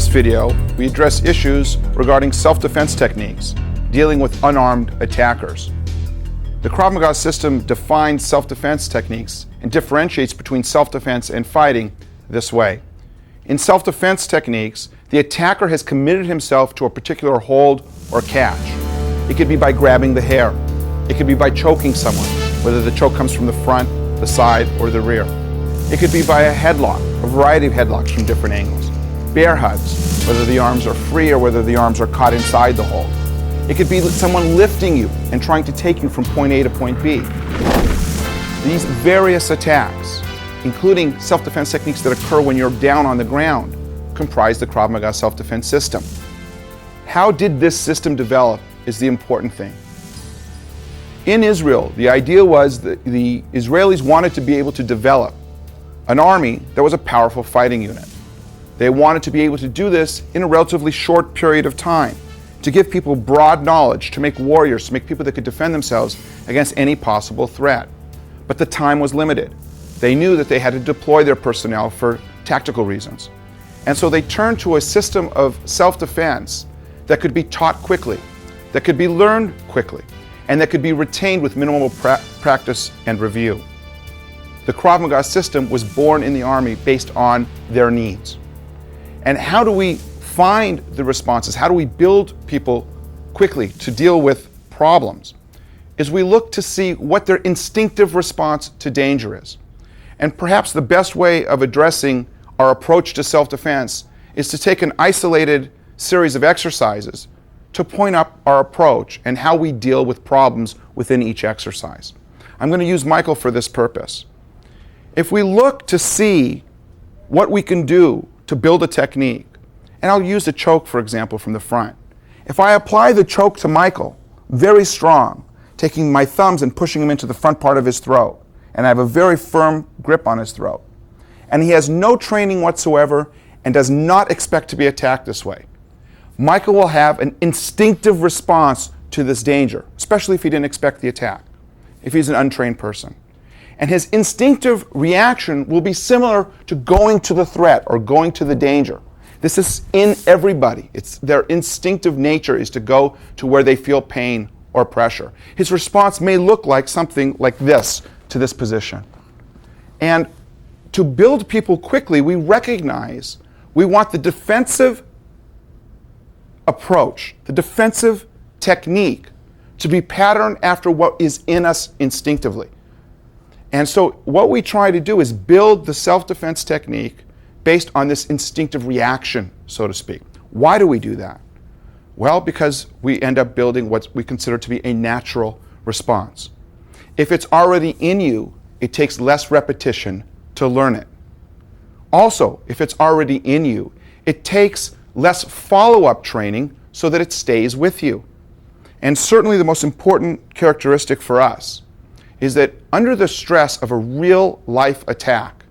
this video, we address issues regarding self-defense techniques, dealing with unarmed attackers. The Krav Maga system defines self-defense techniques and differentiates between self-defense and fighting this way. In self-defense techniques, the attacker has committed himself to a particular hold or catch. It could be by grabbing the hair. It could be by choking someone, whether the choke comes from the front, the side, or the rear. It could be by a headlock, a variety of headlocks from different angles. Bear hugs, whether the arms are free or whether the arms are caught inside the hold. It could be someone lifting you and trying to take you from point A to point B. These various attacks, including self-defense techniques that occur when you're down on the ground, comprise the Krav Maga self-defense system. How did this system develop is the important thing. In Israel, the idea was that the Israelis wanted to be able to develop an army that was a powerful fighting unit. They wanted to be able to do this in a relatively short period of time, to give people broad knowledge, to make warriors, to make people that could defend themselves against any possible threat. But the time was limited. They knew that they had to deploy their personnel for tactical reasons. And so they turned to a system of self-defense that could be taught quickly, that could be learned quickly, and that could be retained with minimal practice and review. The Krav Maga system was born in the Army based on their needs. And how do we find the responses? How do we build people quickly to deal with problems? Is we look to see what their instinctive response to danger is. And perhaps the best way of addressing our approach to self-defense is to take an isolated series of exercises to point up our approach and how we deal with problems within each exercise. I'm going to use Michael for this purpose. If we look to see what we can do to build a technique, and I'll use the choke, for example, from the front. If I apply the choke to Michael, very strong, taking my thumbs and pushing him into the front part of his throat, and I have a very firm grip on his throat, and he has no training whatsoever and does not expect to be attacked this way, Michael will have an instinctive response to this danger, especially if he didn't expect the attack, if he's an untrained person. And his instinctive reaction will be similar to going to the threat or going to the danger. This is in everybody. It's their instinctive nature is to go to where they feel pain or pressure. His response may look like something like this to this position. And to build people quickly, we recognize we want the defensive approach, the defensive technique to be patterned after what is in us instinctively. And so what we try to do is build the self-defense technique based on this instinctive reaction, so to speak. Why do we do that? Well, because we end up building what we consider to be a natural response. If it's already in you, it takes less repetition to learn it. Also, if it's already in you, it takes less follow-up training so that it stays with you. And certainly the most important characteristic for us is that under the stress of a real life attack,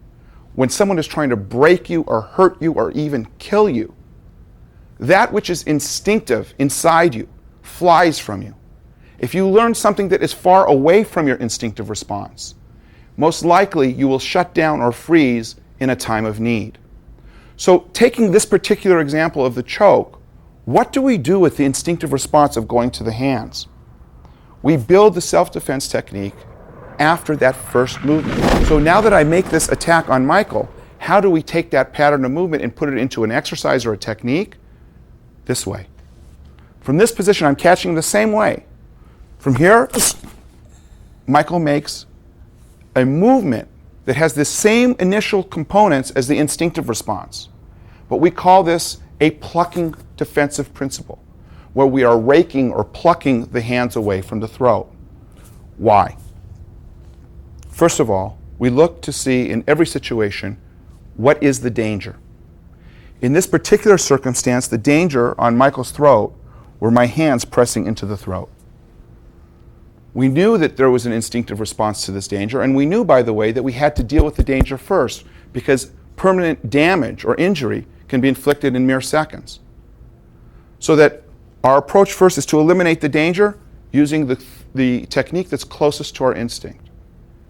when someone is trying to break you or hurt you or even kill you, that which is instinctive inside you flies from you. If you learn something that is far away from your instinctive response, most likely you will shut down or freeze in a time of need. So taking this particular example of the choke, what do we do with the instinctive response of going to the hands? We build the self-defense technique after that first movement. So now that I make this attack on Michael, how do we take that pattern of movement and put it into an exercise or a technique? This way. From this position, I'm catching the same way. From here, Michael makes a movement that has the same initial components as the instinctive response. But we call this a plucking defensive principle, where we are raking or plucking the hands away from the throat. Why? First of all, we look to see in every situation, what is the danger? In this particular circumstance, the danger on Michael's throat were my hands pressing into the throat. We knew that there was an instinctive response to this danger, and we knew, by the way, that we had to deal with the danger first, because permanent damage or injury can be inflicted in mere seconds. So that our approach first is to eliminate the danger using the technique that's closest to our instinct.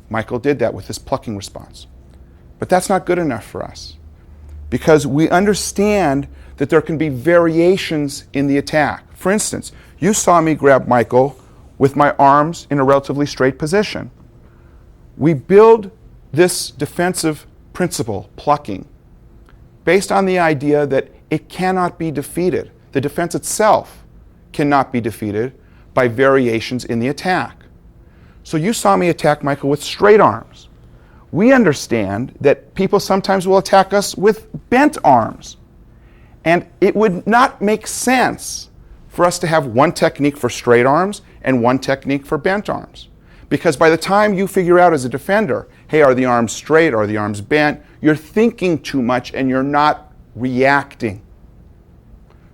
Michael did that with his plucking response. But that's not good enough for us. because we understand that there can be variations in the attack. For instance, you saw me grab Michael with my arms in a relatively straight position. We build this defensive principle, plucking, based on the idea that it cannot be defeated. The defense itself cannot be defeated by variations in the attack. So you saw me attack Michael with straight arms. We understand that people sometimes will attack us with bent arms. And it would not make sense for us to have one technique for straight arms and one technique for bent arms. Because by the time you figure out as a defender, hey, are the arms straight, are the arms bent, you're thinking too much and you're not reacting.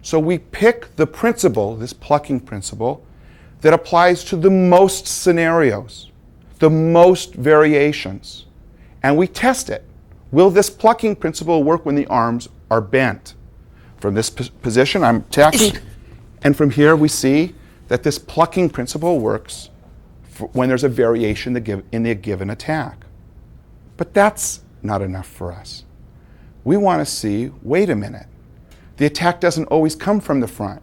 So we pick the principle, this plucking principle, that applies to the most scenarios, the most variations, and we test it. Will this plucking principle work when the arms are bent? From this position, I'm attacking, and from here we see that this plucking principle works when there's a variation in the given attack. But that's not enough for us. We want to see, wait a minute, the attack doesn't always come from the front.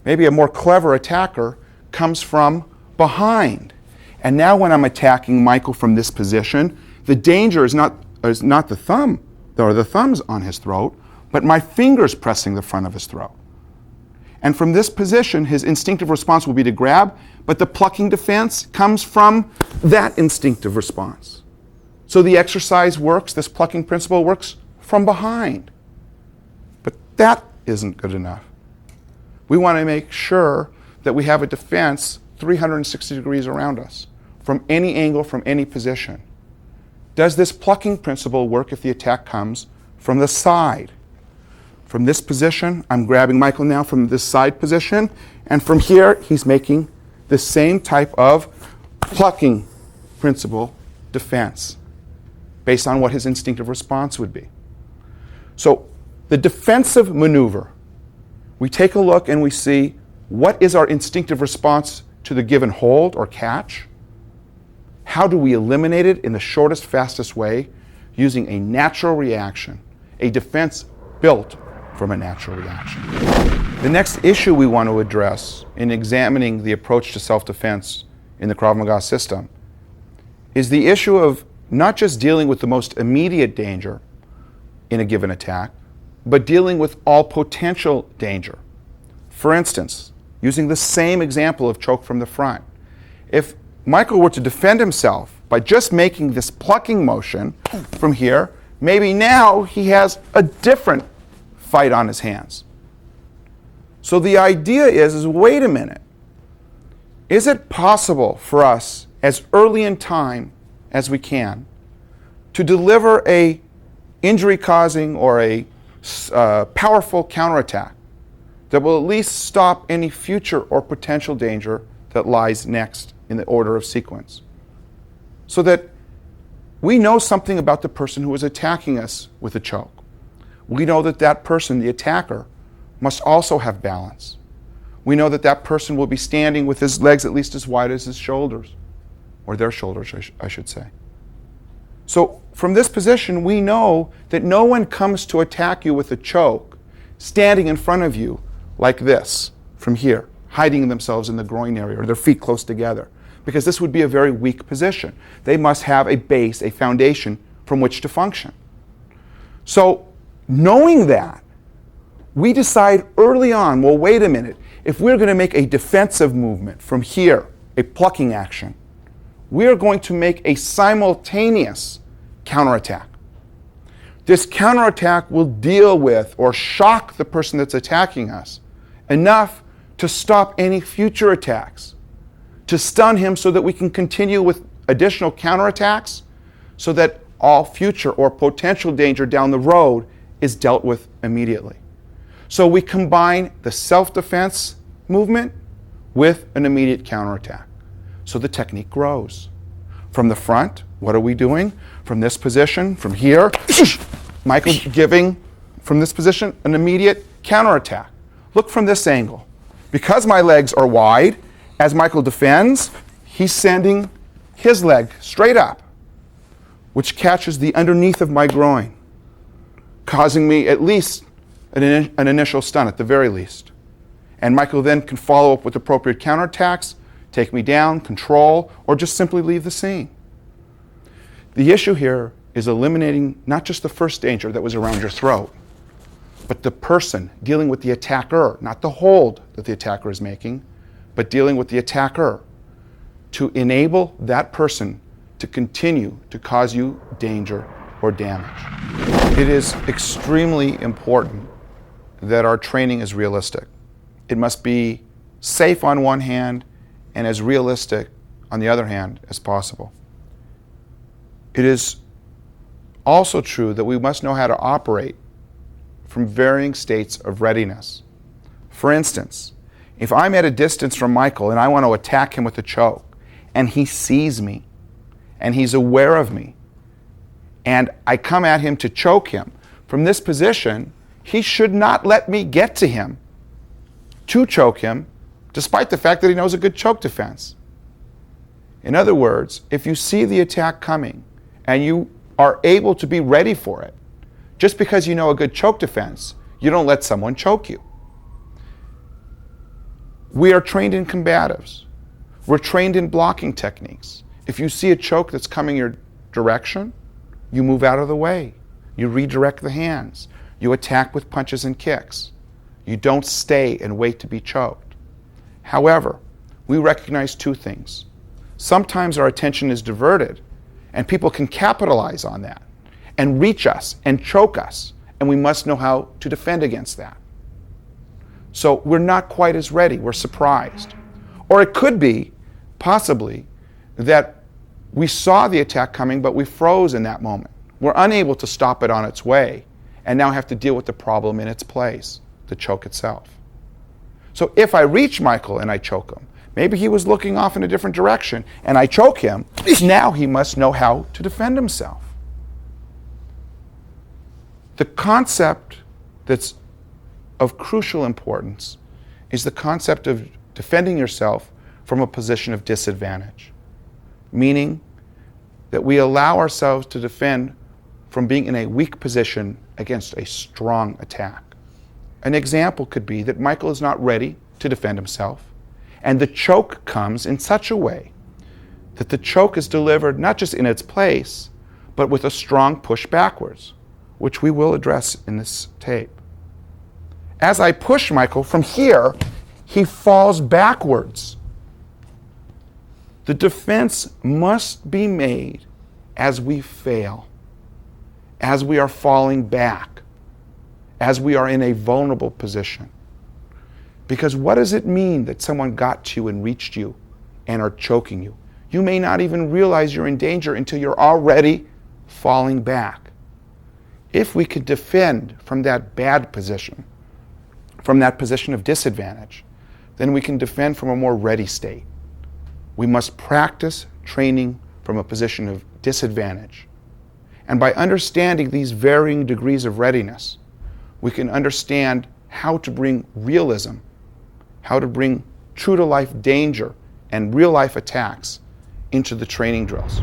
Maybe a more clever attacker comes from behind. And now when I'm attacking Michael from this position, the danger is not the thumb, or the thumbs on his throat, but my fingers pressing the front of his throat. And from this position, his instinctive response will be to grab, but the plucking defense comes from that instinctive response. So the exercise works, this plucking principle works from behind. But that isn't good enough. We want to make sure that we have a defense 360 degrees around us, from any angle, from any position. Does this plucking principle work if the attack comes from the side? From this position, I'm grabbing Michael now from this side position, and from here, he's making the same type of plucking principle defense based on what his instinctive response would be. So the defensive maneuver, we take a look and we see what is our instinctive response to the given hold or catch. How do we eliminate it in the shortest, fastest way using a natural reaction, a defense built from a natural reaction. The next issue we want to address in examining the approach to self-defense in the Krav Maga system is the issue of not just dealing with the most immediate danger in a given attack, but dealing with all potential danger. For instance, using the same example of choke from the front, if Michael were to defend himself by just making this plucking motion from here, maybe now he has a different fight on his hands. So the idea is wait a minute, is it possible for us as early in time as we can to deliver a injury-causing or a powerful counterattack that will at least stop any future or potential danger that lies next in the order of sequence, so that we know something about the person who is attacking us with a choke. We know that that person, the attacker, must also have balance. We know that that person will be standing with his legs at least as wide as his shoulders, or their shoulders, I should say. So from this position, we know that no one comes to attack you with a choke standing in front of you like this, from here, hiding themselves in the groin area or their feet close together, because this would be a very weak position. They must have a base, a foundation from which to function. So knowing that, we decide early on, well, wait a minute, if we're going to make a defensive movement from here, a plucking action, we are going to make a simultaneous counterattack. This counterattack will deal with or shock the person that's attacking us enough to stop any future attacks, to stun him so that we can continue with additional counterattacks so that all future or potential danger down the road is dealt with immediately. So we combine the self-defense movement with an immediate counterattack. So the technique grows. From the front, what are we doing? From this position, from here, Michael giving, from this position, an immediate counterattack. Look from this angle. Because my legs are wide, as Michael defends, he's sending his leg straight up, which catches the underneath of my groin. causing me at least an initial stun at the very least. And Michael then can follow up with appropriate counterattacks, take me down, control, or just simply leave the scene. The issue here is eliminating not just the first danger that was around your throat, but the person dealing with the attacker, not the hold that the attacker is making, but dealing with the attacker to enable that person to continue to cause you danger or damage. It is extremely important that our training is realistic. It must be safe on one hand and as realistic on the other hand as possible. It is also true that we must know how to operate from varying states of readiness. For instance, if I'm at a distance from Michael and I want to attack him with a choke, and he sees me, and he's aware of me, and I come at him to choke him, from this position, he should not let me get to him to choke him, despite the fact that he knows a good choke defense. In other words, if you see the attack coming and you are able to be ready for it, just because you know a good choke defense, you don't let someone choke you. We are trained in combatives. We're trained in blocking techniques. If you see a choke that's coming your direction, you move out of the way. You redirect the hands. You attack with punches and kicks. You don't stay and wait to be choked. However, we recognize two things. Sometimes our attention is diverted, and people can capitalize on that and reach us and choke us, and we must know how to defend against that. So we're not quite as ready. We're surprised. Or it could be, possibly, that we saw the attack coming, but we froze in that moment. We're unable to stop it on its way, and now have to deal with the problem in its place, the choke itself. So if I reach Michael and I choke him, maybe he was looking off in a different direction, and I choke him, now he must know how to defend himself. The concept that's of crucial importance is the concept of defending yourself from a position of disadvantage, meaning that we allow ourselves to defend from being in a weak position against a strong attack. An example could be that Michael is not ready to defend himself, and the choke comes in such a way that the choke is delivered not just in its place, but with a strong push backwards, which we will address in this tape. As I push Michael from here, he falls backwards. The defense must be made as we fail, as we are falling back, as we are in a vulnerable position. Because what does it mean that someone got to you and reached you and are choking you? You may not even realize you're in danger until you're already falling back. If we could defend from that bad position, from that position of disadvantage, then we can defend from a more ready state. We must practice training from a position of disadvantage. And by understanding these varying degrees of readiness, we can understand how to bring realism, how to bring true-to-life danger and real-life attacks into the training drills.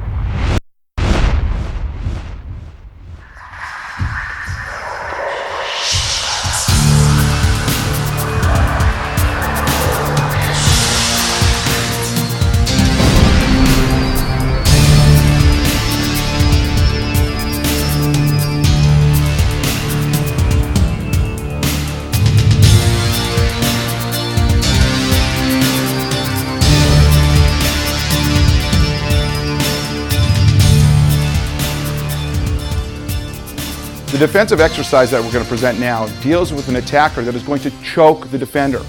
The defensive exercise that we're going to present now deals with an attacker that is going to choke the defender.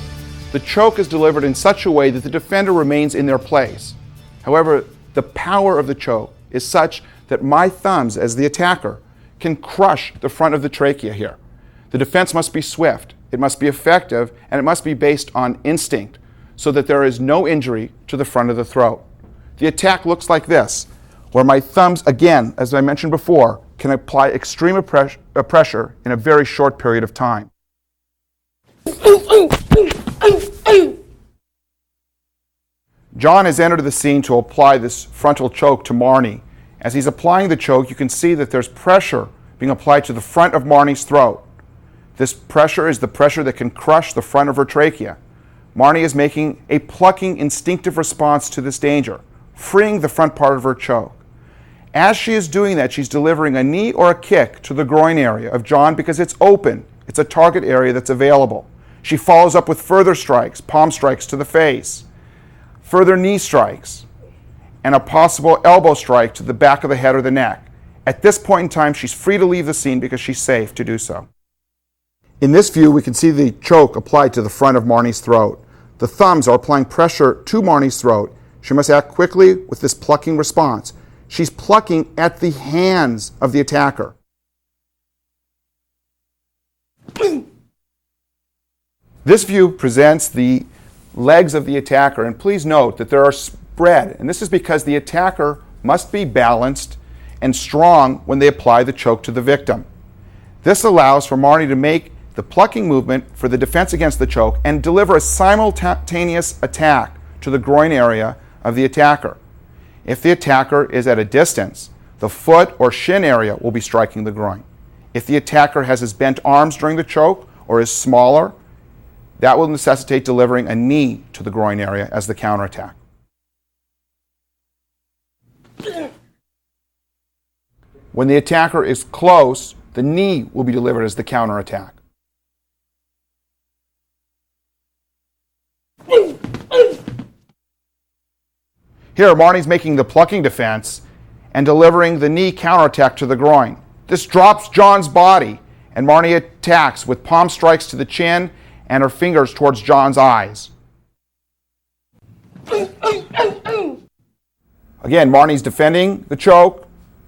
The choke is delivered in such a way that the defender remains in their place. However, the power of the choke is such that my thumbs, as the attacker, can crush the front of the trachea here. The defense must be swift, it must be effective, and it must be based on instinct so that there is no injury to the front of the throat. The attack looks like this, where my thumbs, again, as I mentioned before, can apply extreme pressure in a very short period of time. John has entered the scene to apply this frontal choke to Marnie. As he's applying the choke, you can see that there's pressure being applied to the front of Marnie's throat. This pressure is the pressure that can crush the front of her trachea. Marnie is making a plucking instinctive response to this danger, freeing the front part of her choke. As she is doing that, she's delivering a knee or a kick to the groin area of John because it's open. It's a target area that's available. She follows up with further strikes, palm strikes to the face, further knee strikes, and a possible elbow strike to the back of the head or the neck. At this point in time, she's free to leave the scene because she's safe to do so. In this view, we can see the choke applied to the front of Marnie's throat. The thumbs are applying pressure to Marnie's throat. She must act quickly with this plucking response. She's plucking at the hands of the attacker. This view presents the legs of the attacker, and please note that they are spread, and this is because the attacker must be balanced and strong when they apply the choke to the victim. This allows for Marnie to make the plucking movement for the defense against the choke and deliver a simultaneous attack to the groin area of the attacker. If the attacker is at a distance, the foot or shin area will be striking the groin. If the attacker has his bent arms during the choke or is smaller, that will necessitate delivering a knee to the groin area as the counterattack. When the attacker is close, the knee will be delivered as the counterattack. Here, Marnie's making the plucking defense and delivering the knee counterattack to the groin. This drops John's body, and Marnie attacks with palm strikes to the chin and her fingers towards John's eyes. Again, Marnie's defending the choke,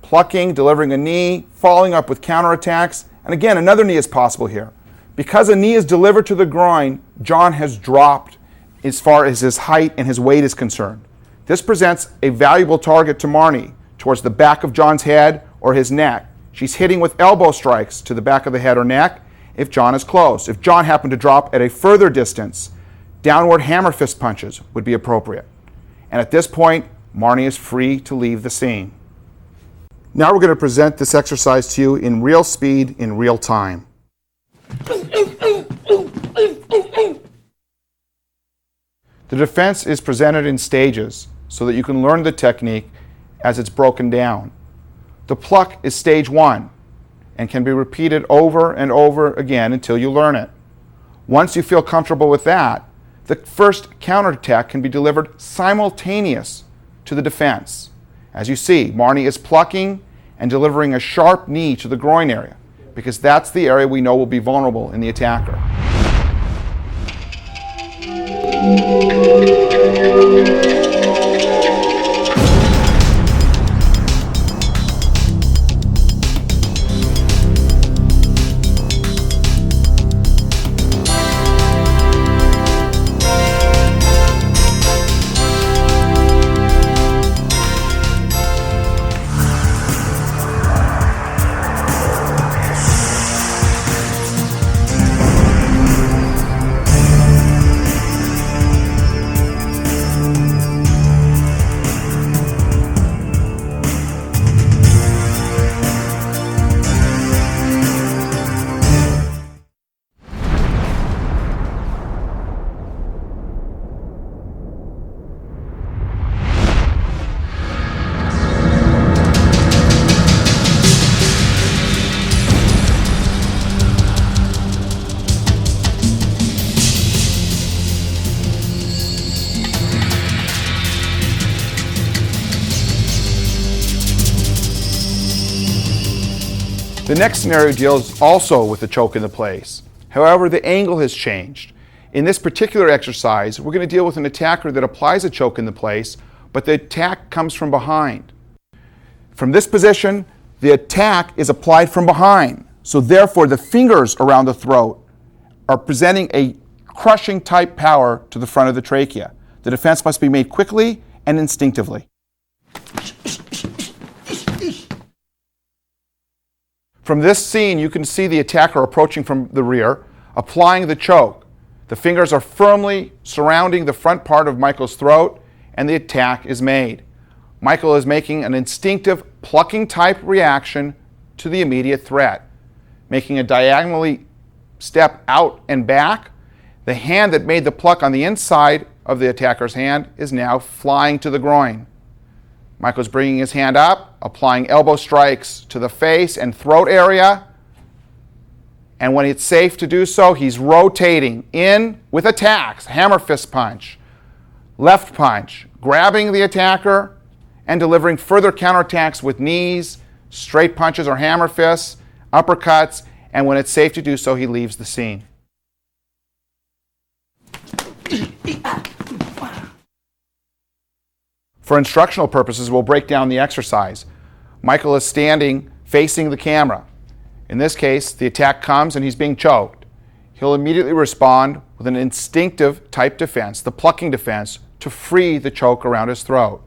plucking, delivering a knee, following up with counterattacks, and again, another knee is possible here. Because a knee is delivered to the groin, John has dropped as far as his height and his weight is concerned. This presents a valuable target to Marnie towards the back of John's head or his neck. She's hitting with elbow strikes to the back of the head or neck if John is close. If John happened to drop at a further distance, downward hammer fist punches would be appropriate. And at this point, Marnie is free to leave the scene. Now we're going to present this exercise to you in real speed, in real time. The defense is presented in stages so that you can learn the technique as it's broken down. The pluck is stage 1 and can be repeated over and over again until you learn it. Once you feel comfortable with that, the first counterattack can be delivered simultaneous to the defense. As you see, Marnie is plucking and delivering a sharp knee to the groin area because that's the area we know will be vulnerable in the attacker. The next scenario deals also with the choke in the place. However, the angle has changed. In this particular exercise, we're going to deal with an attacker that applies a choke in the place, but the attack comes from behind. From this position, the attack is applied from behind. So therefore, the fingers around the throat are presenting a crushing type power to the front of the trachea. The defense must be made quickly and instinctively. From this scene, you can see the attacker approaching from the rear, applying the choke. The fingers are firmly surrounding the front part of Michael's throat, and the attack is made. Michael is making an instinctive plucking type reaction to the immediate threat, making a diagonally step out and back. The hand that made the pluck on the inside of the attacker's hand is now flying to the groin. Michael's bringing his hand up, applying elbow strikes to the face and throat area. And when it's safe to do so, he's rotating in with attacks, hammer fist punch, left punch, grabbing the attacker and delivering further counterattacks with knees, straight punches or hammer fists, uppercuts, and when it's safe to do so, he leaves the scene. For instructional purposes, we'll break down the exercise. Michael is standing facing the camera. In this case, the attack comes and he's being choked. He'll immediately respond with an instinctive type defense, the plucking defense, to free the choke around his throat.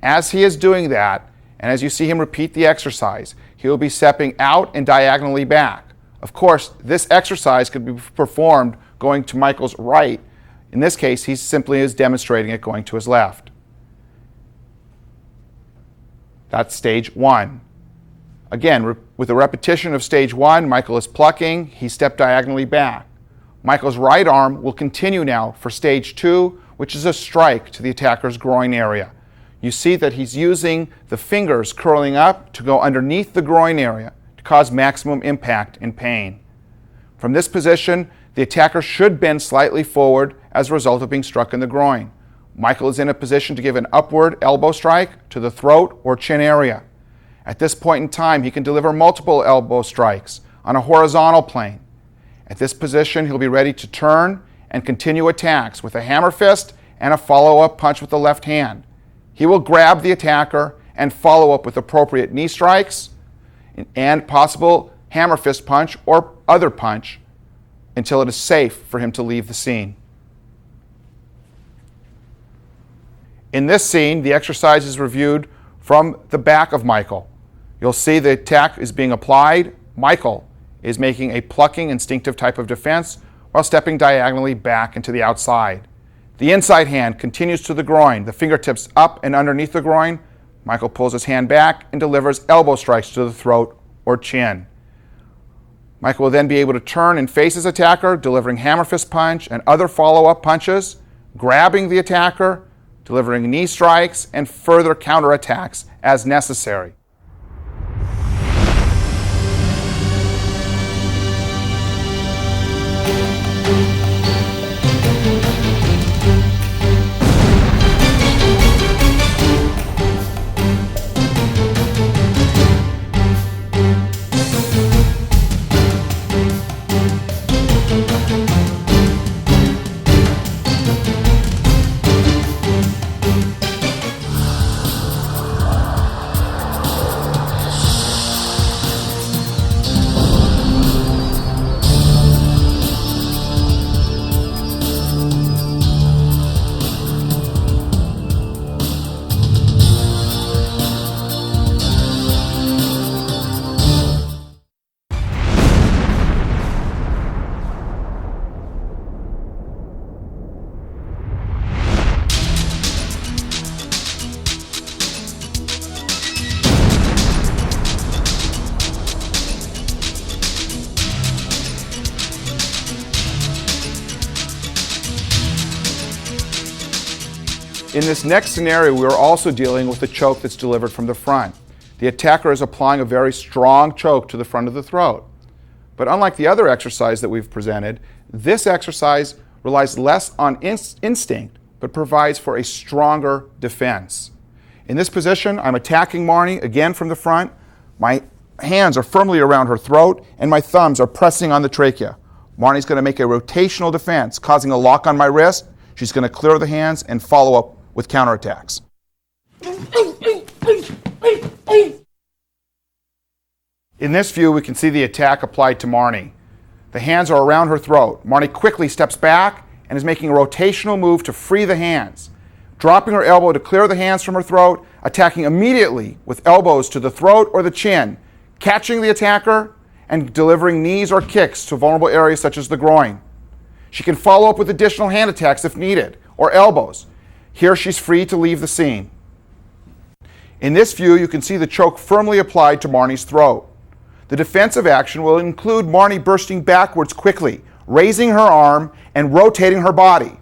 As he is doing that, and as you see him repeat the exercise, he will be stepping out and diagonally back. Of course, this exercise could be performed going to Michael's right. In this case, he simply is demonstrating it going to his left. That's stage one. Again, with a repetition of stage one, Michael is plucking, he stepped diagonally back. Michael's right arm will continue now for stage two, which is a strike to the attacker's groin area. You see that he's using the fingers curling up to go underneath the groin area to cause maximum impact and pain. From this position, the attacker should bend slightly forward as a result of being struck in the groin. Michael is in a position to give an upward elbow strike to the throat or chin area. At this point in time, he can deliver multiple elbow strikes on a horizontal plane. At this position, he'll be ready to turn and continue attacks with a hammer fist and a follow-up punch with the left hand. He will grab the attacker and follow up with appropriate knee strikes and possible hammer fist punch or other punch until it is safe for him to leave the scene. In this scene, the exercise is reviewed from the back of Michael. You'll see the attack is being applied. Michael is making a plucking instinctive type of defense while stepping diagonally back into the outside. The inside hand continues to the groin, the fingertips up and underneath the groin. Michael pulls his hand back and delivers elbow strikes to the throat or chin. Michael will then be able to turn and face his attacker, delivering hammer fist punch and other follow-up punches, grabbing the attacker, delivering knee strikes, and further counterattacks as necessary. In this next scenario, we are also dealing with a choke that's delivered from the front. The attacker is applying a very strong choke to the front of the throat. But unlike the other exercise that we've presented, this exercise relies less on instinct, but provides for a stronger defense. In this position, I'm attacking Marnie, again from the front. My hands are firmly around her throat, and my thumbs are pressing on the trachea. Marnie's going to make a rotational defense, causing a lock on my wrist. She's going to clear the hands and follow up with counterattacks. In this view, we can see the attack applied to Marnie. The hands are around her throat. Marnie quickly steps back and is making a rotational move to free the hands, dropping her elbow to clear the hands from her throat, attacking immediately with elbows to the throat or the chin, catching the attacker and delivering knees or kicks to vulnerable areas such as the groin. She can follow up with additional hand attacks if needed, or elbows. Here she's free to leave the scene. In this view, you can see the choke firmly applied to Marnie's throat. The defensive action will include Marnie bursting backwards quickly, raising her arm and rotating her body.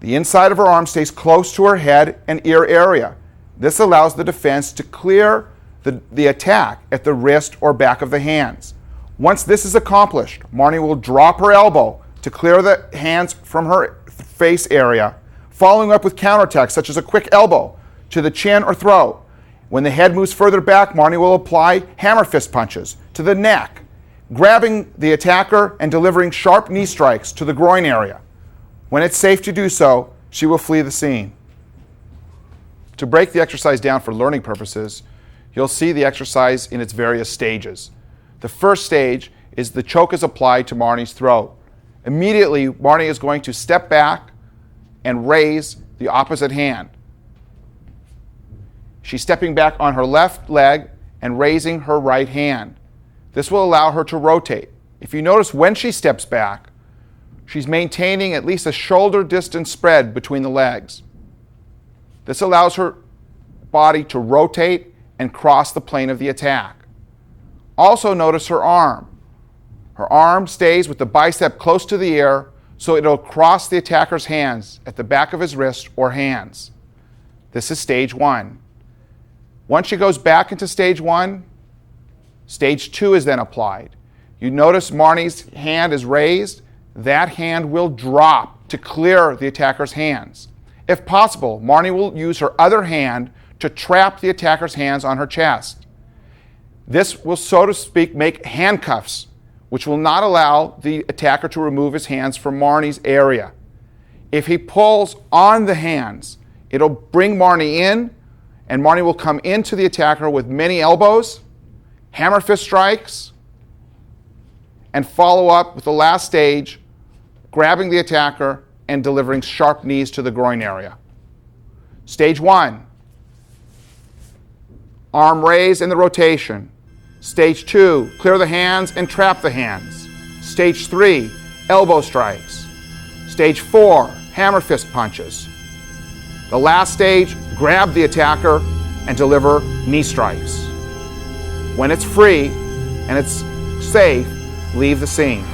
The inside of her arm stays close to her head and ear area. This allows the defense to clear the attack at the wrist or back of the hands. Once this is accomplished, Marnie will drop her elbow to clear the hands from her face area, following up with counterattacks such as a quick elbow to the chin or throat. When the head moves further back, Marnie will apply hammer fist punches to the neck, grabbing the attacker and delivering sharp knee strikes to the groin area. When it's safe to do so, she will flee the scene. To break the exercise down for learning purposes, you'll see the exercise in its various stages. The first stage is the choke is applied to Marnie's throat. Immediately, Marnie is going to step back and raise the opposite hand. She's stepping back on her left leg and raising her right hand. This will allow her to rotate. If you notice, when she steps back, she's maintaining at least a shoulder distance spread between the legs. This allows her body to rotate and cross the plane of the attack. Also notice her arm. Her arm stays with the bicep close to the ear, so it'll cross the attacker's hands at the back of his wrist or hands. This is stage one. Once she goes back into stage one, stage two is then applied. You notice Marnie's hand is raised. That hand will drop to clear the attacker's hands. If possible, Marnie will use her other hand to trap the attacker's hands on her chest. This will, so to speak, make handcuffs, which will not allow the attacker to remove his hands from Marnie's area. If he pulls on the hands, it'll bring Marnie in, and Marnie will come into the attacker with many elbows, hammer fist strikes, and follow up with the last stage, grabbing the attacker and delivering sharp knees to the groin area. Stage one, arm raise in the rotation. Stage two, clear the hands and trap the hands. Stage three, elbow strikes. Stage four, hammer fist punches. The last stage, grab the attacker and deliver knee strikes. When it's free and it's safe, leave the scene.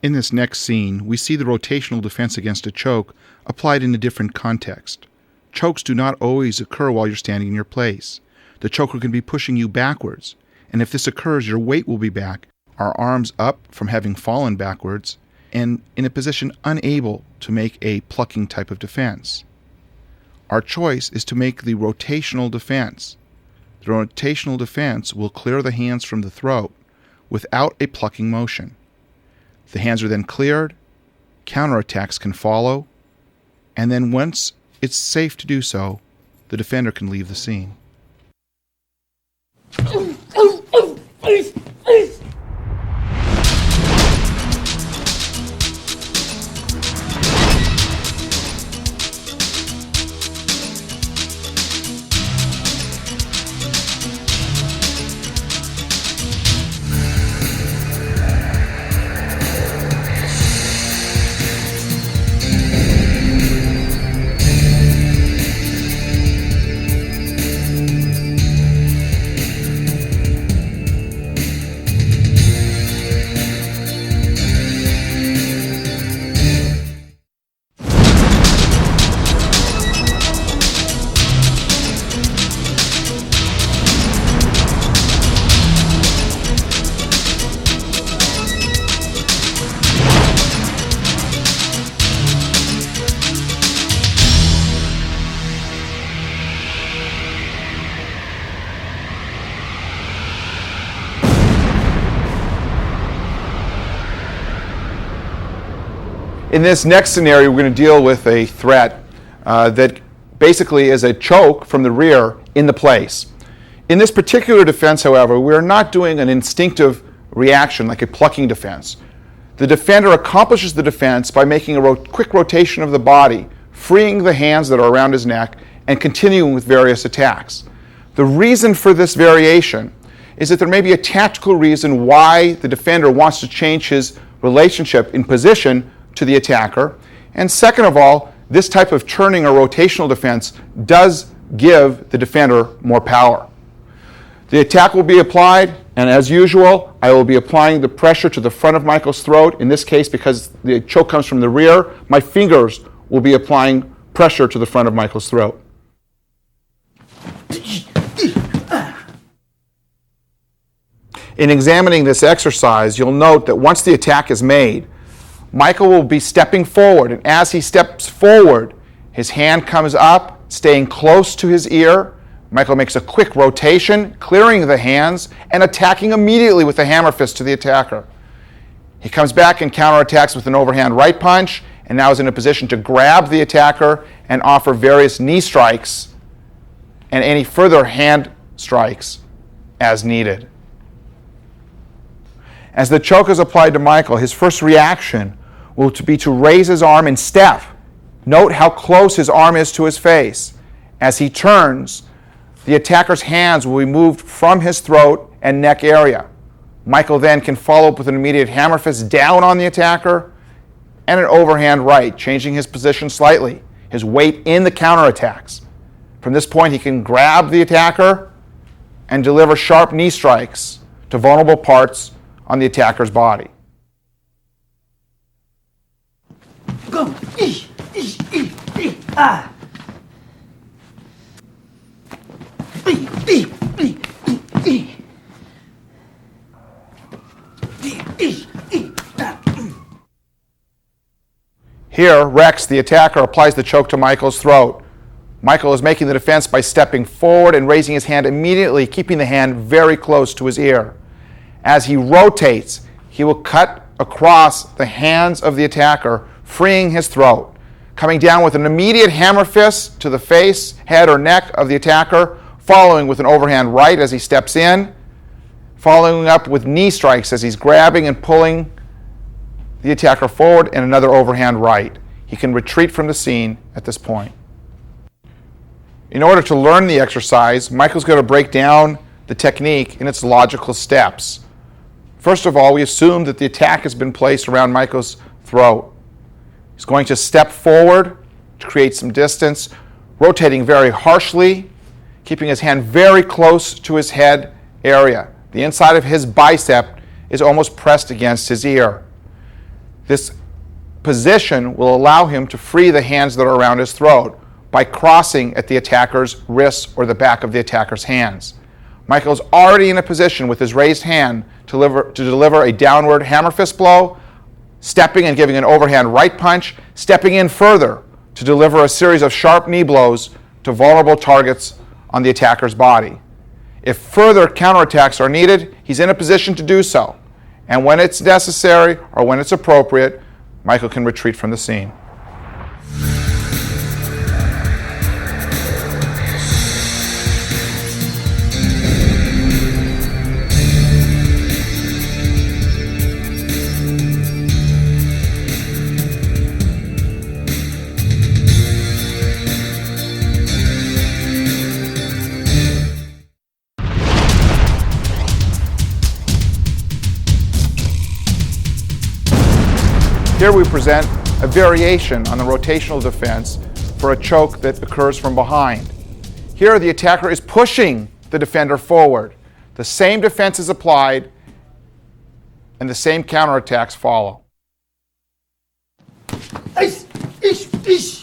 In this next scene, we see the rotational defense against a choke applied in a different context. Chokes do not always occur while you're standing in your place. The choker can be pushing you backwards, and if this occurs, your weight will be back, our arms up from having fallen backwards, and in a position unable to make a plucking type of defense. Our choice is to make the rotational defense. The rotational defense will clear the hands from the throat without a plucking motion. The hands are then cleared, counterattacks can follow, and then once it's safe to do so, the defender can leave the scene. In this next scenario, we're going to deal with a threat that basically is a choke from the rear in the place. In this particular defense, however, we are not doing an instinctive reaction like a plucking defense. The defender accomplishes the defense by making a quick rotation of the body, freeing the hands that are around his neck, and continuing with various attacks. The reason for this variation is that there may be a tactical reason why the defender wants to change his relationship in position to the attacker. And second of all, this type of turning or rotational defense does give the defender more power. The attack will be applied, and as usual, I will be applying the pressure to the front of Michael's throat. In this case, because the choke comes from the rear, my fingers will be applying pressure to the front of Michael's throat. In examining this exercise, you'll note that once the attack is made, Michael will be stepping forward, and as he steps forward, his hand comes up, staying close to his ear. Michael makes a quick rotation, clearing the hands, and attacking immediately with the hammer fist to the attacker. He comes back and counterattacks with an overhand right punch, and now is in a position to grab the attacker and offer various knee strikes and any further hand strikes as needed. As the choke is applied to Michael, his first reaction will be to raise his arm and step. Note how close his arm is to his face. As he turns, the attacker's hands will be moved from his throat and neck area. Michael then can follow up with an immediate hammer fist down on the attacker and an overhand right, changing his position slightly, his weight in the counterattacks. From this point, he can grab the attacker and deliver sharp knee strikes to vulnerable parts on the attacker's body. Go! Ah! Here, Rex, the attacker, applies the choke to Michael's throat. Michael is making the defense by stepping forward and raising his hand immediately, keeping the hand very close to his ear. As he rotates, he will cut across the hands of the attacker, freeing his throat, coming down with an immediate hammer fist to the face, head, or neck of the attacker, following with an overhand right as he steps in, following up with knee strikes as he's grabbing and pulling the attacker forward, and another overhand right. He can retreat from the scene at this point. In order to learn the exercise, Michael's going to break down the technique in its logical steps. First of all, we assume that the attack has been placed around Michael's throat. He's going to step forward to create some distance, rotating very harshly, keeping his hand very close to his head area. The inside of his bicep is almost pressed against his ear. This position will allow him to free the hands that are around his throat by crossing at the attacker's wrists or the back of the attacker's hands. Michael's already in a position with his raised hand to deliver a downward hammer fist blow, stepping and giving an overhand right punch, stepping in further to deliver a series of sharp knee blows to vulnerable targets on the attacker's body. If further counterattacks are needed, he's in a position to do so. And when it's necessary or when it's appropriate, Michael can retreat from the scene. Here we present a variation on the rotational defense for a choke that occurs from behind. Here the attacker is pushing the defender forward. The same defense is applied and the same counterattacks follow. Ish! Ish! Ish!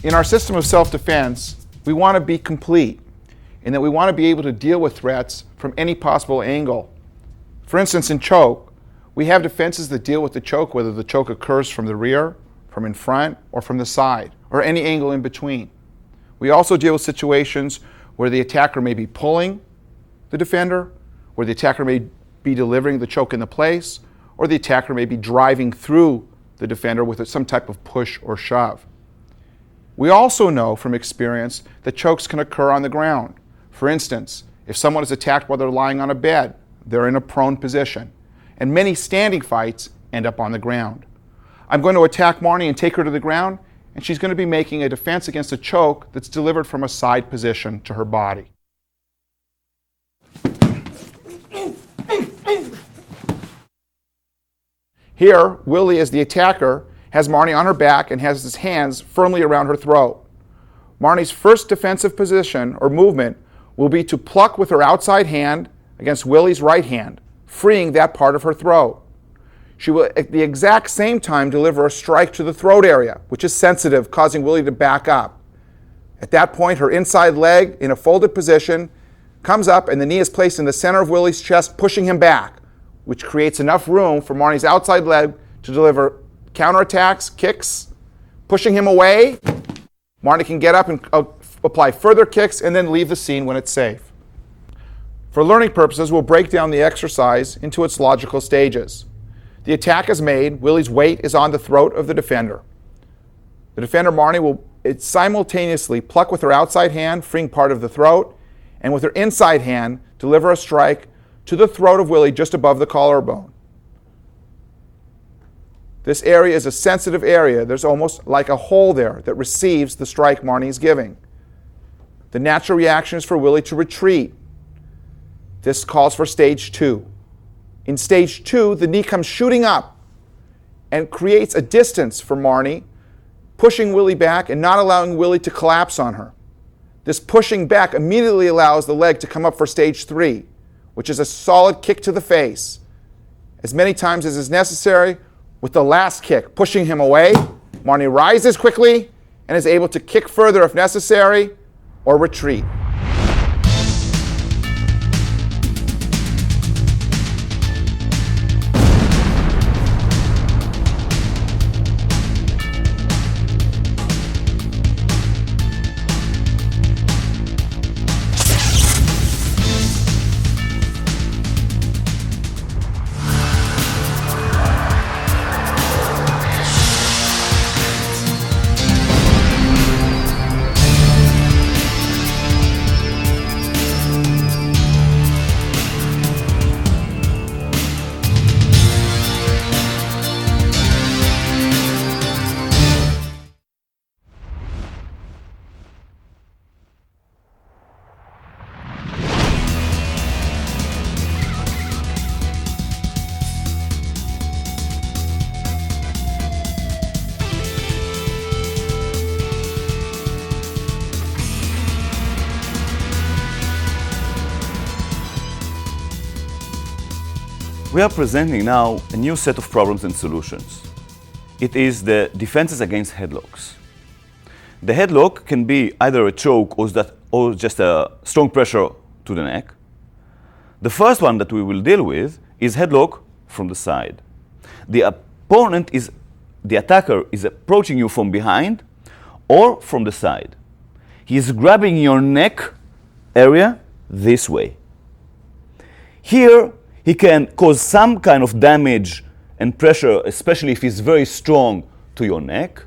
In our system of self-defense, we want to be complete in that we want to be able to deal with threats from any possible angle. For instance, in choke, we have defenses that deal with the choke, whether the choke occurs from the rear, from in front, or from the side, or any angle in between. We also deal with situations where the attacker may be pulling the defender, where the attacker may be delivering the choke into place, or the attacker may be driving through the defender with some type of push or shove. We also know from experience that chokes can occur on the ground. For instance, if someone is attacked while they're lying on a bed, they're in a prone position. And many standing fights end up on the ground. I'm going to attack Marnie and take her to the ground, and she's going to be making a defense against a choke that's delivered from a side position to her body. Here, Willie, as the attacker, has Marnie on her back and has his hands firmly around her throat. Marnie's first defensive position or movement will be to pluck with her outside hand against Willie's right hand, freeing that part of her throat. She will at the exact same time deliver a strike to the throat area, which is sensitive, causing Willie to back up. At that point, her inside leg, in a folded position, comes up and the knee is placed in the center of Willie's chest, pushing him back, which creates enough room for Marnie's outside leg to deliver counterattacks, kicks, pushing him away. Marnie can get up and apply further kicks and then leave the scene when it's safe. For learning purposes, we'll break down the exercise into its logical stages. The attack is made. Willie's weight is on the throat of the defender. The defender, Marnie, will simultaneously pluck with her outside hand, freeing part of the throat, and with her inside hand, deliver a strike to the throat of Willie just above the collarbone. This area is a sensitive area. There's almost like a hole there that receives the strike Marnie is giving. The natural reaction is for Willie to retreat. This calls for stage 2. In stage 2, the knee comes shooting up and creates a distance for Marnie, pushing Willie back and not allowing Willie to collapse on her. This pushing back immediately allows the leg to come up for stage 3, which is a solid kick to the face. As many times as is necessary, with the last kick, pushing him away, Marnie rises quickly and is able to kick further if necessary or retreat. We are presenting now a new set of problems and solutions. It is the defenses against headlocks. The headlock can be either a choke or just a strong pressure to the neck. The first one that we will deal with is headlock from the side. The attacker is approaching you from behind or from the side. He is grabbing your neck area this way. Here, he can cause some kind of damage and pressure, especially if he's very strong, to your neck.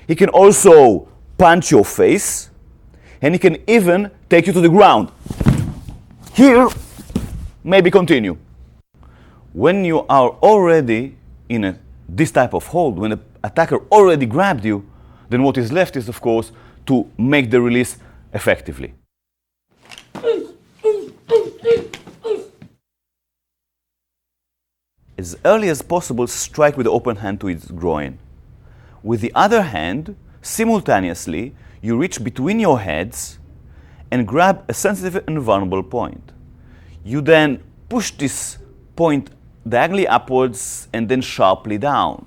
He can also punch your face, and he can even take you to the ground. Here, maybe continue. When you are already in this type of hold, when the attacker already grabbed you, then what is left is, of course, to make the release effectively. As early as possible, strike with the open hand to its groin. With the other hand, simultaneously, you reach between your heads and grab a sensitive and vulnerable point. You then push this point diagonally upwards and then sharply down,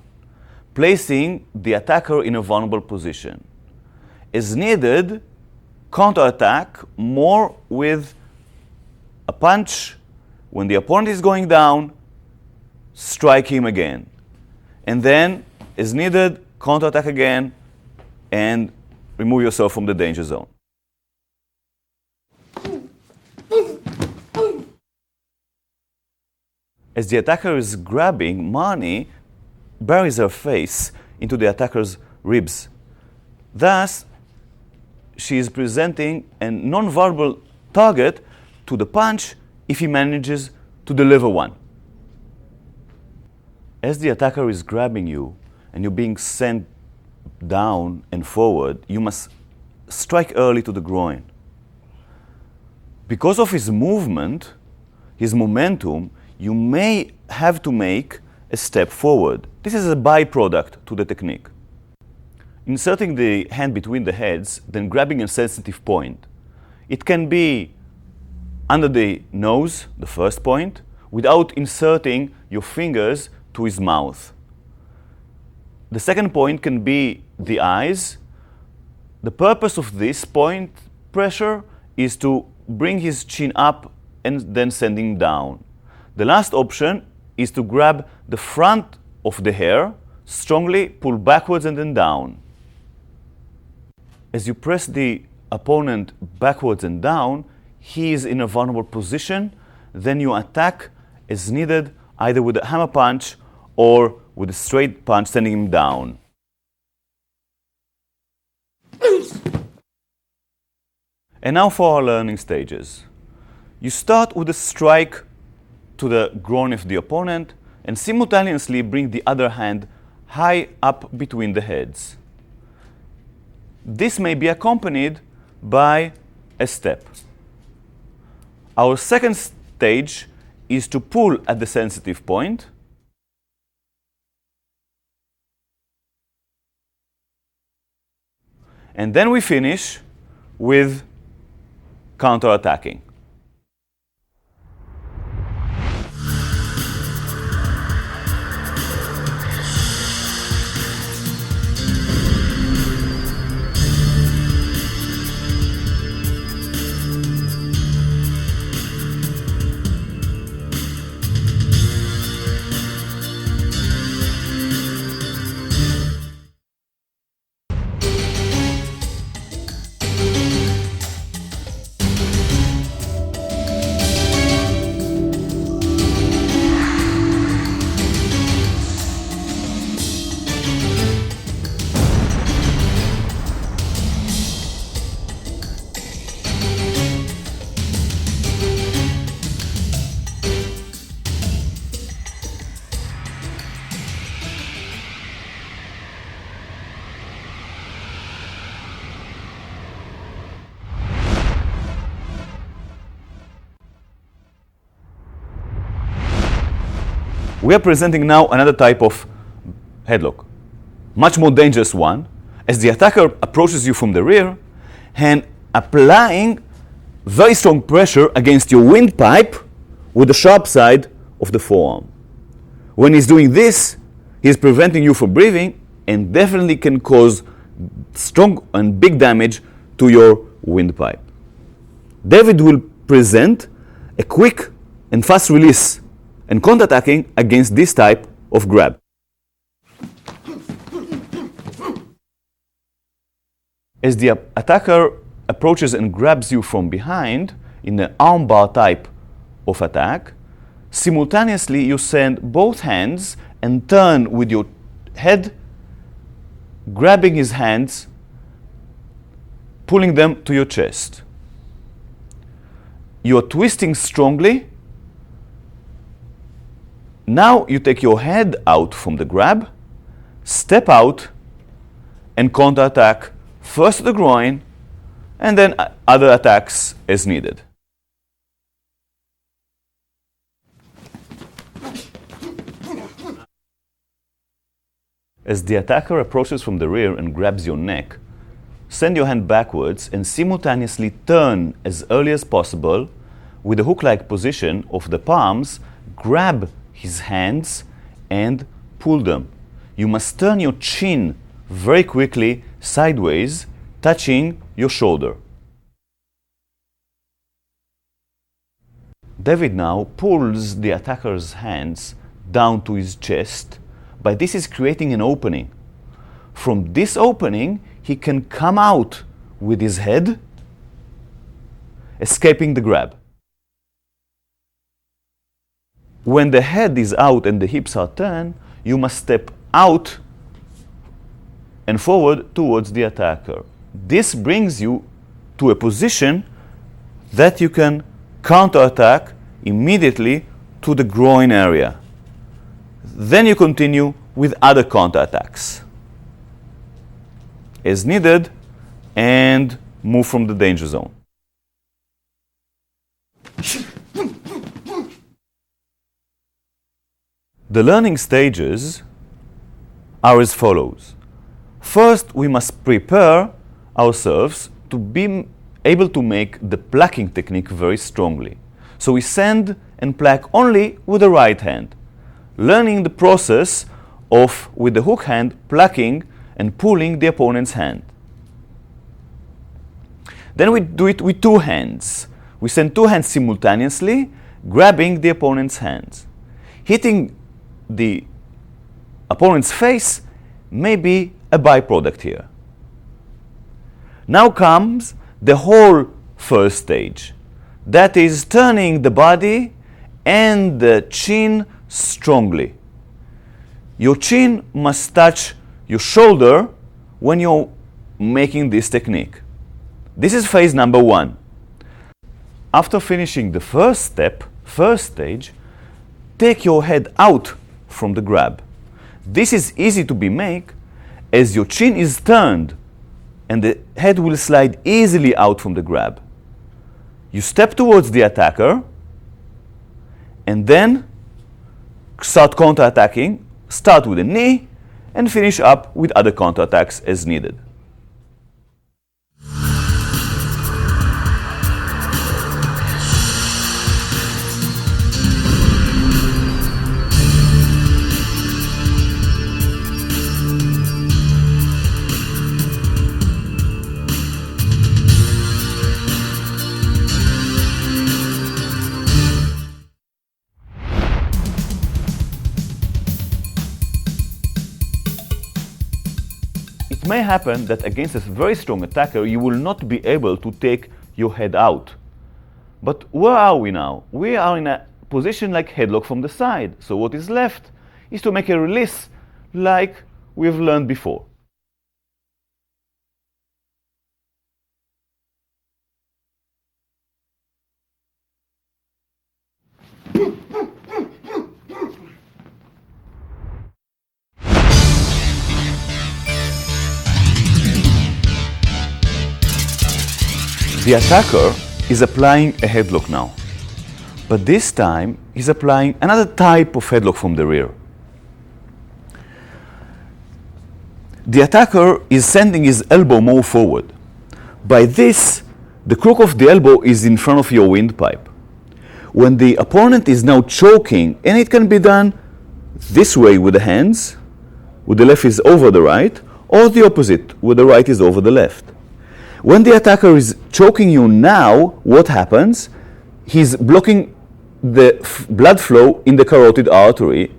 placing the attacker in a vulnerable position. as needed, counterattack more with a punch. When the opponent is going down, strike him again. And then, as needed, counterattack again and remove yourself from the danger zone. As the attacker is grabbing, Marnie buries her face into the attacker's ribs. Thus, she is presenting a non-verbal target to the punch if he manages to deliver one. As the attacker is grabbing you and you're being sent down and forward, you must strike early to the groin. Because of his movement, his momentum, you may have to make a step forward. This is a byproduct to the technique. Inserting the hand between the heads, then grabbing a sensitive point. It can be under the nose, the first point, without inserting your fingers to his mouth. The second point can be the eyes. The purpose of this point pressure is to bring his chin up and then send him down. The last option is to grab the front of the hair, strongly pull backwards and then down. As you press the opponent backwards and down, he is in a vulnerable position. Then you attack as needed, either with a hammer punch or with a straight punch, sending him down. And now for our learning stages. You start with a strike to the groin of the opponent and simultaneously bring the other hand high up between the heads. This may be accompanied by a step. Our second stage is to pull at the sensitive point. And then we finish with counter-attacking. We are presenting now another type of headlock, much more dangerous one, as the attacker approaches you from the rear and applying very strong pressure against your windpipe with the sharp side of the forearm. When he's doing this, he's preventing you from breathing and definitely can cause strong and big damage to your windpipe. David will present a quick and fast release and counter-attacking against this type of grab. As the attacker approaches and grabs you from behind in an armbar type of attack, simultaneously you send both hands and turn with your head, grabbing his hands, pulling them to your chest. You are twisting strongly. Now you take your head out from the grab, step out, and counter-attack first to the groin, and then other attacks as needed. As the attacker approaches from the rear and grabs your neck, send your hand backwards and simultaneously turn as early as possible with the hook-like position of the palms, grab his hands and pull them. You must turn your chin very quickly sideways touching your shoulder. David now pulls the attacker's hands down to his chest, but this is creating an opening. From this opening, he can come out with his head, escaping the grab. When the head is out and the hips are turned, you must step out and forward towards the attacker. This brings you to a position that you can counterattack immediately to the groin area. Then you continue with other counterattacks as needed and move from the danger zone. The learning stages are as follows. First, we must prepare ourselves to be able to make the plucking technique very strongly. So we send and pluck only with the right hand, learning the process of, with the hook hand, plucking and pulling the opponent's hand. Then we do it with two hands. We send two hands simultaneously, grabbing the opponent's hands. Hitting the opponent's face may be a byproduct here. Now comes the whole first stage. That is turning the body and the chin strongly. Your chin must touch your shoulder when you're making this technique. This is phase number one. After finishing the first stage, take your head out from the grab. This is easy to be made as your chin is turned and the head will slide easily out from the grab. You step towards the attacker and then start counterattacking. Start with a knee and finish up with other counterattacks as needed. It may happen that against a very strong attacker, you will not be able to take your head out. But where are we now? We are in a position like headlock from the side. So what is left is to make a release like we've learned before. The attacker is applying a headlock now, but this time he's applying another type of headlock from the rear. The attacker is sending his elbow more forward. By this, the crook of the elbow is in front of your windpipe. When the opponent is now choking, and it can be done this way with the hands, where the left is over the right, or the opposite, where the right is over the left. When the attacker is choking you now, what happens? He's blocking the blood flow in the carotid artery,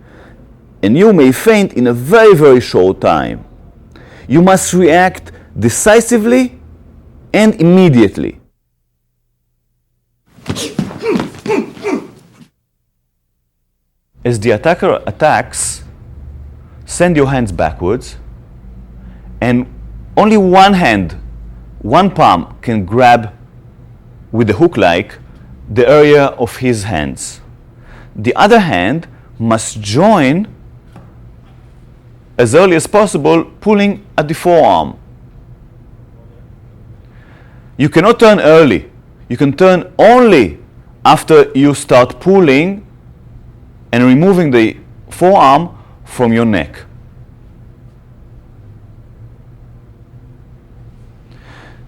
and you may faint in a very, very short time. You must react decisively and immediately. As the attacker attacks, send your hands backwards, and only one hand, one palm can grab with the hook-like the area of his hands. The other hand must join as early as possible, pulling at the forearm. You cannot turn early. You can turn only after you start pulling and removing the forearm from your neck.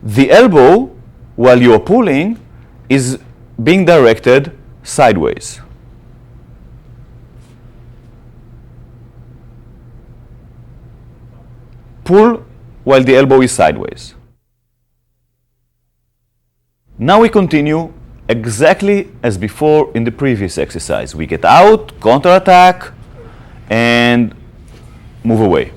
The elbow, while you are pulling, is being directed sideways. Pull while the elbow is sideways. Now we continue exactly as before in the previous exercise. We get out, counterattack, and move away.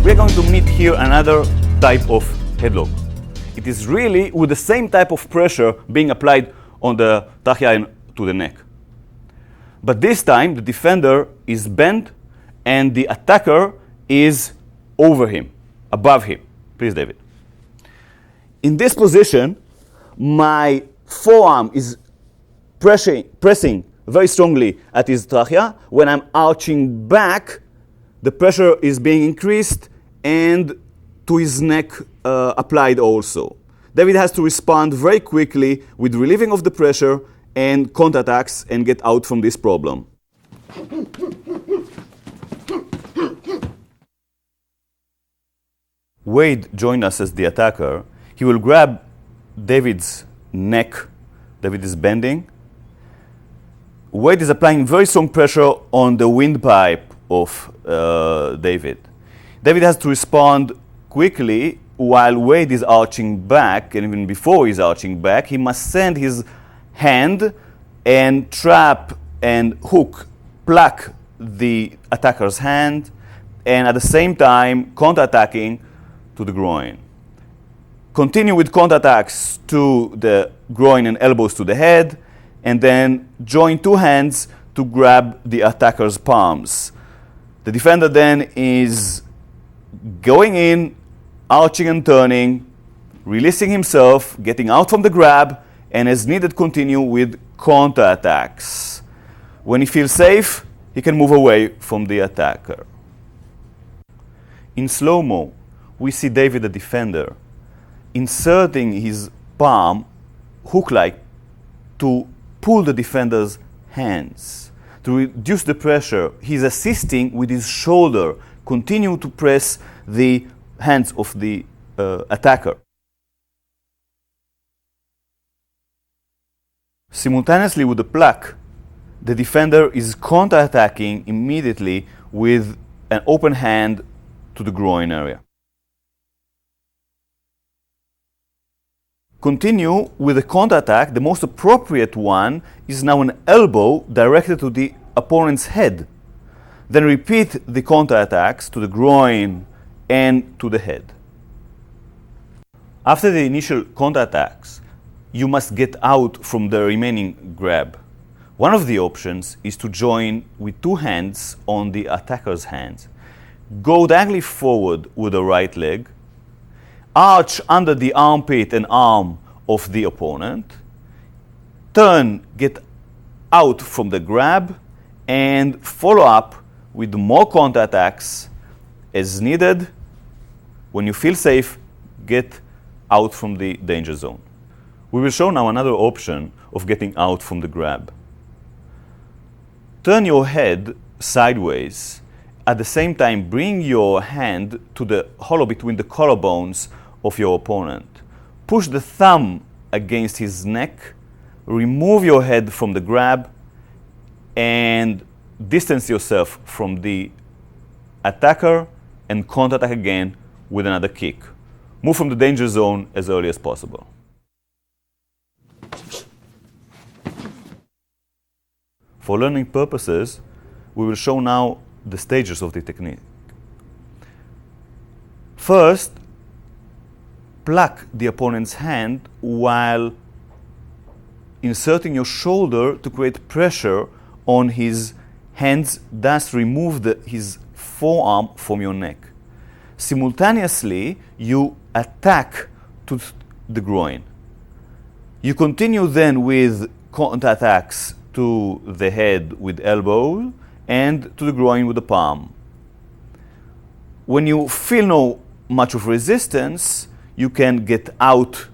We're going to meet here another type of headlock. It is really with the same type of pressure being applied on the trachea and to the neck. But this time the defender is bent and the attacker is over him, above him. Please, David. In this position, my forearm is pressing very strongly at his trachea. When I'm arching back, the pressure is being increased and to his neck applied also. David has to respond very quickly with relieving of the pressure and counterattacks and get out from this problem. Wade joined us as the attacker. He will grab David's neck. David is bending. Wade is applying very strong pressure on the windpipe of David. David has to respond quickly while Wade is arching back, and even before he's arching back, he must send his hand and trap and hook, pluck the attacker's hand, and at the same time counterattacking to the groin. Continue with counterattacks to the groin and elbows to the head, and then join two hands to grab the attacker's palms. The defender then is going in, arching and turning, releasing himself, getting out from the grab, and as needed continue with counterattacks. When he feels safe, he can move away from the attacker. In slow-mo, we see David, the defender, inserting his palm, hook-like, to pull the defender's hands. To reduce the pressure, he's assisting with his shoulder, continue to press the hands of the attacker. Simultaneously with the pluck, the defender is counterattacking immediately with an open hand to the groin area. Continue with the counterattack. The most appropriate one is now an elbow directed to the opponent's head. Then repeat the counterattacks to the groin and to the head. After the initial counterattacks, you must get out from the remaining grab. One of the options is to join with two hands on the attacker's hands. Go diagonally forward with the right leg, arch under the armpit and arm of the opponent, turn, get out from the grab, and follow up with more counterattacks as needed. When you feel safe, get out from the danger zone. We will show now another option of getting out from the grab. Turn your head sideways. At the same time, bring your hand to the hollow between the collarbones of your opponent. Push the thumb against his neck. Remove your head from the grab and distance yourself from the attacker and counterattack again with another kick. Move from the danger zone as early as possible. For learning purposes, we will show now the stages of the technique. First, pluck the opponent's hand while inserting your shoulder to create pressure on his hands, thus remove his forearm from your neck. Simultaneously, you attack to the groin. You continue then with counter-attacks to the head with elbow and to the groin with the palm. When you feel no much of resistance, you can get out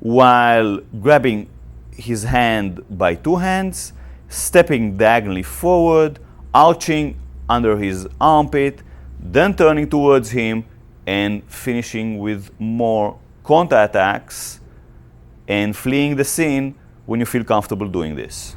while grabbing his hand by two hands, stepping diagonally forward, arching under his armpit, then turning towards him and finishing with more counter-attacks and fleeing the scene when you feel comfortable doing this.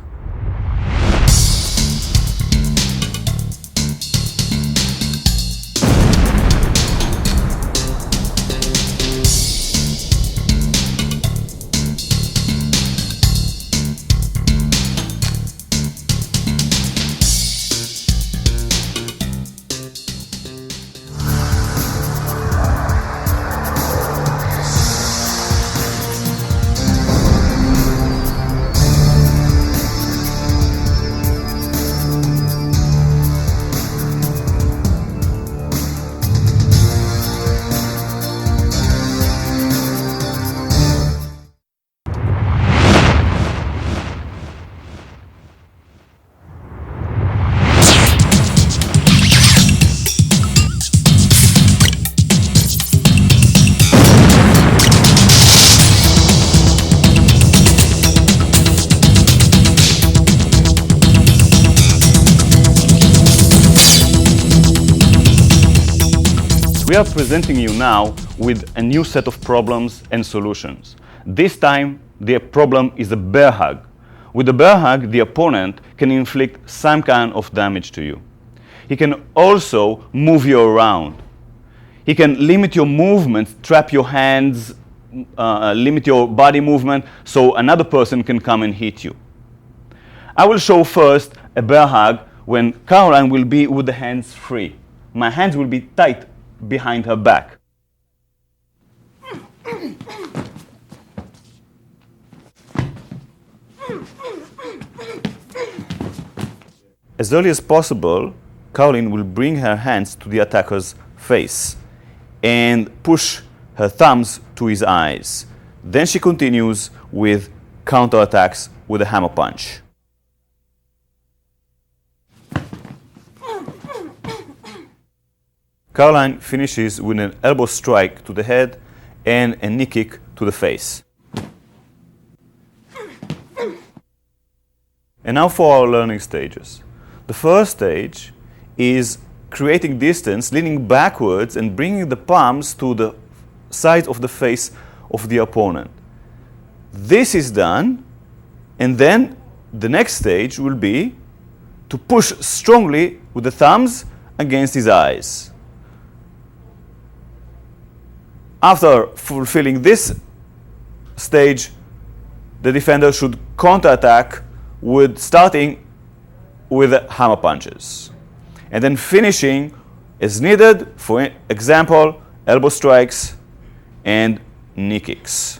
We are presenting you now with a new set of problems and solutions. This time, the problem is a bear hug. With a bear hug, the opponent can inflict some kind of damage to you. He can also move you around. He can limit your movements, trap your hands, limit your body movement, so another person can come and hit you. I will show first a bear hug when Caroline will be with the hands free. My hands will be tight behind her back. As early as possible, Caroline will bring her hands to the attacker's face and push her thumbs to his eyes. Then she continues with counterattacks with a hammer punch. Caroline finishes with an elbow strike to the head and a knee kick to the face. And now for our learning stages. The first stage is creating distance, leaning backwards and bringing the palms to the sides of the face of the opponent. This is done, and then the next stage will be to push strongly with the thumbs against his eyes. After fulfilling this stage, the defender should counterattack starting with hammer punches, and then finishing as needed, for example, elbow strikes and knee kicks.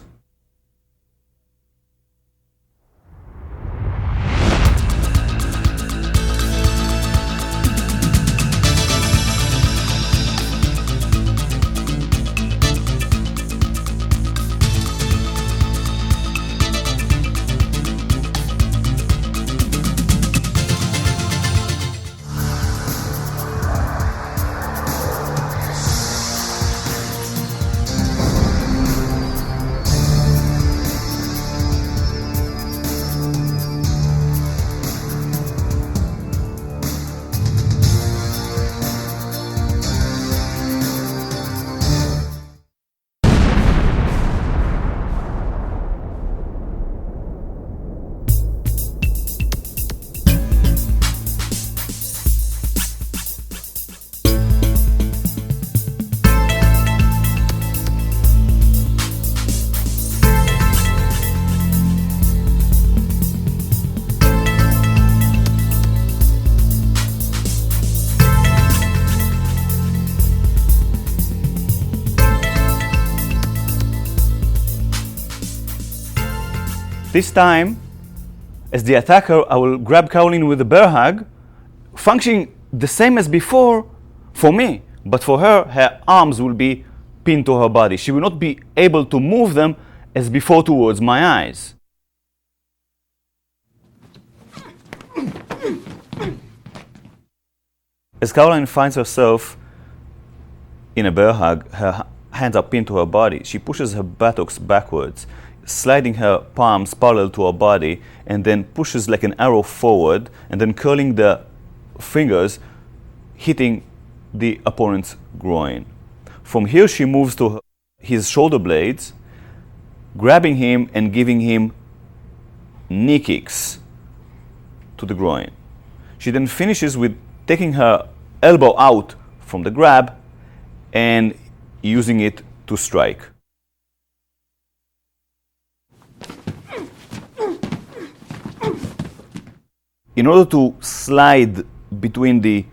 This time, as the attacker, I will grab Caroline with a bear hug, functioning the same as before for me, but for her, her arms will be pinned to her body. She will not be able to move them as before towards my eyes. As Caroline finds herself in a bear hug, her hands are pinned to her body. She pushes her buttocks backwards, sliding her palms parallel to her body, and then pushes like an arrow forward, and then curling the fingers, hitting the opponent's groin. From here, she moves to his shoulder blades, grabbing him and giving him knee kicks to the groin. She then finishes with taking her elbow out from the grab and using it to strike. In order to slide between the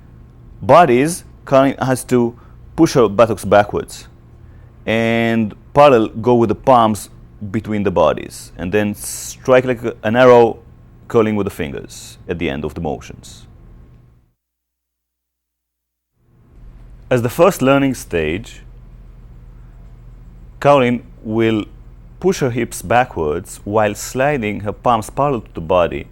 bodies, Caroline has to push her buttocks backwards and parallel go with the palms between the bodies, and then strike like an arrow, curling with the fingers at the end of the motions. As the first learning stage, Caroline will push her hips backwards while sliding her palms parallel to the body,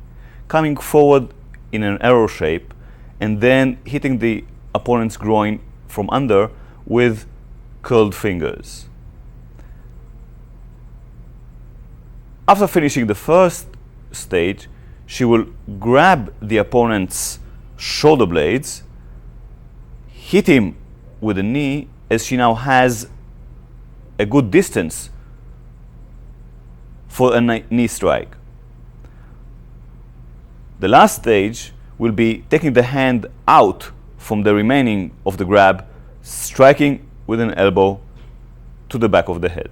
coming forward in an arrow shape, and then hitting the opponent's groin from under with curled fingers. After finishing the first stage, she will grab the opponent's shoulder blades, hit him with a knee, as she now has a good distance for a knee strike. The last stage will be taking the hand out from the remaining of the grab, striking with an elbow to the back of the head.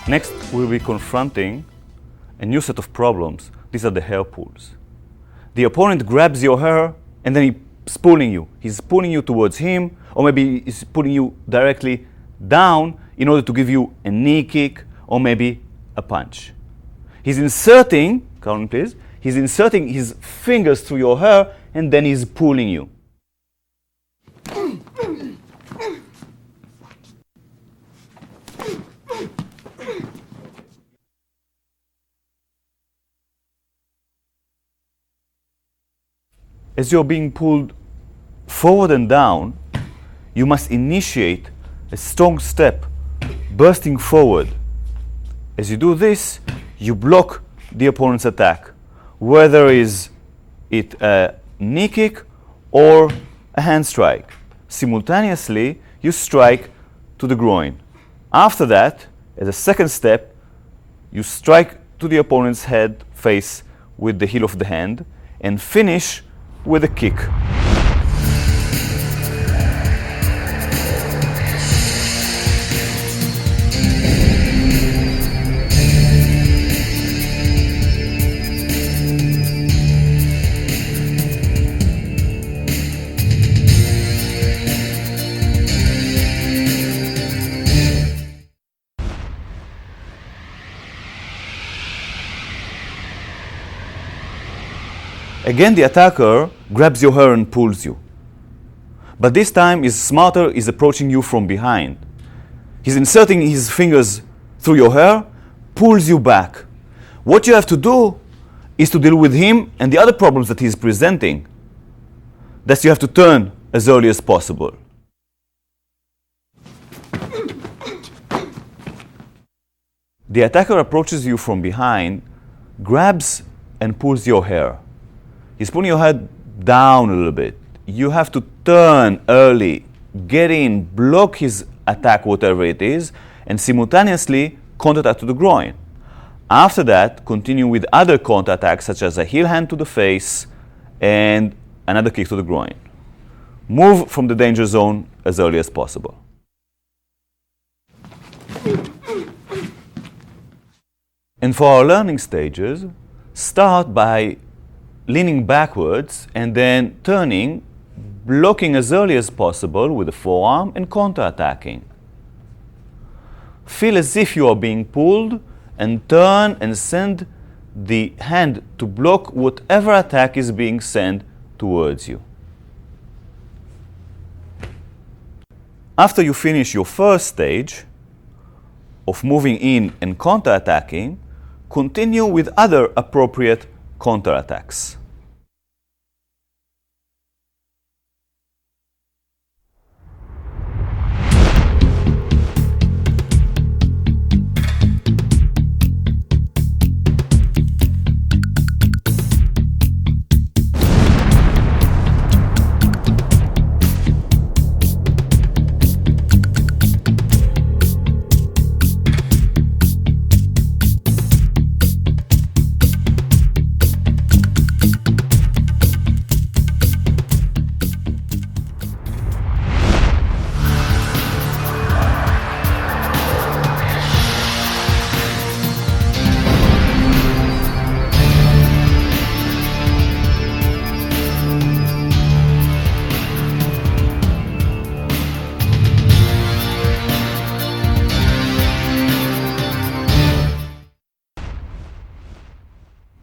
Next, we'll be confronting a new set of problems. These are the hair pulls. The opponent grabs your hair and then he's pulling you. He's pulling you towards him, or maybe he's pulling you directly down in order to give you a knee kick or maybe a punch. He's inserting, Caroline please, he's inserting his fingers through your hair and then he's pulling you. As you're being pulled forward and down, you must initiate a strong step, bursting forward. As you do this, you block the opponent's attack, whether is it a knee kick or a hand strike. Simultaneously, you strike to the groin. After that, as a second step, you strike to the opponent's head, face with the heel of the hand, and finish with a kick. Again, the attacker grabs your hair and pulls you. But this time, he's smarter, he's approaching you from behind. He's inserting his fingers through your hair, pulls you back. What you have to do is to deal with him and the other problems that he's presenting. That you have to turn as early as possible. The attacker approaches you from behind, grabs and pulls your hair. He's pulling your head down a little bit. You have to turn early, get in, block his attack, whatever it is, and simultaneously counterattack to the groin. After that, continue with other counterattacks such as a heel hand to the face and another kick to the groin. Move from the danger zone as early as possible. And for our learning stages, start by leaning backwards and then turning, blocking as early as possible with the forearm and counterattacking. Feel as if you are being pulled and turn and send the hand to block whatever attack is being sent towards you. After you finish your first stage of moving in and counterattacking, continue with other appropriate counterattacks.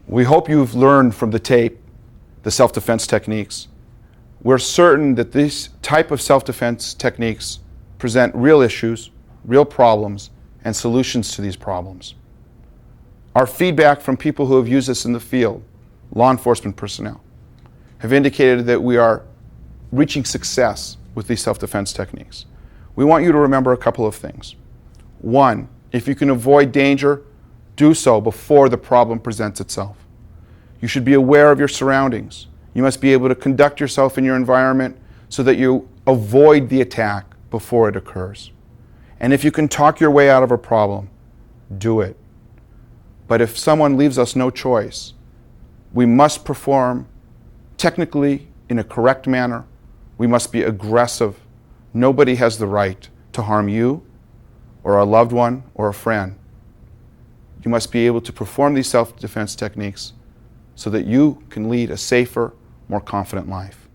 We hope you've learned from the tape the self-defense techniques. We're certain that these type of self-defense techniques present real issues, real problems, and solutions to these problems. Our feedback from people who have used this in the field, law enforcement personnel, have indicated that we are reaching success with these self-defense techniques. We want you to remember a couple of things. One, if you can avoid danger, do so before the problem presents itself. You should be aware of your surroundings. You must be able to conduct yourself in your environment so that you avoid the attack before it occurs. And if you can talk your way out of a problem, do it. But if someone leaves us no choice, we must perform technically in a correct manner. We must be aggressive. Nobody has the right to harm you or a loved one or a friend. You must be able to perform these self-defense techniques so that you can lead a safer, more confident life.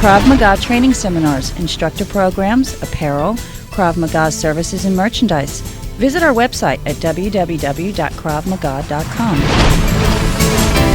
Krav Maga training seminars, instructor programs, apparel, Krav Maga services and merchandise. Visit our website at www.kravmaga.com.